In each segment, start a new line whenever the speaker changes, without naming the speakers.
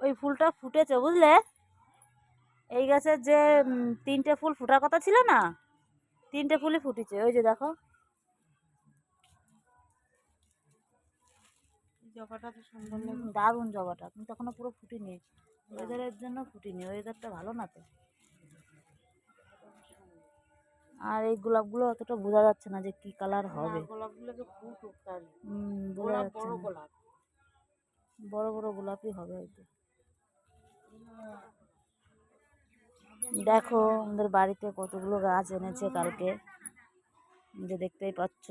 ওই ফুলটা ফুটেছে বুঝলে। এই গাছের যে 3টে ফুল ফোটার কথা ছিল না, 3টে ফুলই ফুটেছে। ওই যে দেখো,
জবাটা তো সুন্দর লাগে,
দারুণ জবাটা, কিন্তু এখনো পুরো ফুটিনি। ওয়েদারের জন্য ফুটিনি, ওয়েদারটা ভালো না তো। আর এই গোলাপগুলো অতটা বোঝা যাচ্ছে না যে কি কালার হবে।
গোলাপগুলোকে ফুটুক তাহলে।
বোঝা যাচ্ছে
বড়
না।
গোলাপ,
বড় বড় গোলাপই হবে হয়তো। দেখো আমাদের বাড়িতে কতগুলো গাছ এনেছে কালকে, যে দেখতেই পাচ্ছ।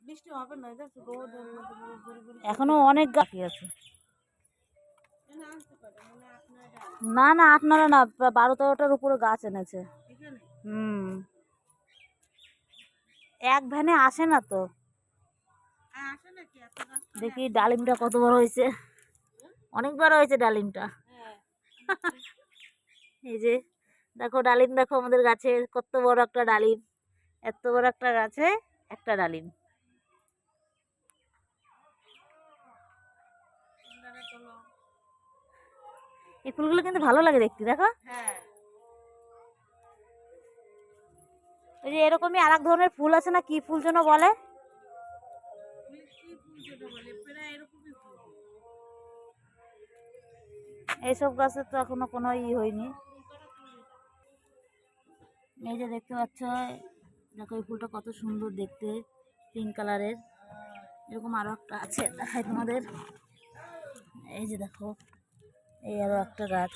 বৃষ্টি হবে না, রোদ
এখনো অনেক গাছ আছে। না না, আপনারা না, 12-13টার উপরে গাছ এনেছে। এক ভ্যানে আসে না তো। দেখি ডালিমটা কত বড় হয়েছে, অনেক বড় হয়েছে ডালিমটা। এই যে দেখো ডালিম, দেখো আমাদের গাছের কত বড় একটা ডালিম। এত বড় একটা গাছে একটা ডালিম। এই ফুলগুলো কিন্তু ভালো লাগে দেখতে, দেখো। ওই যে এরকমই আর এক ধরনের ফুল আছে না, কি ফুল যেন বলে। এইসব গাছের তো এখনো কোনো হয়নি। এই যে দেখতে পাচ্ছ, দেখো এই ফুলটা কত সুন্দর দেখতে, পিঙ্ক কালারের। এরকম আরো একটা আছে, দেখাই তোমাদের। এই যে দেখো, এই আরো একটা গাছ।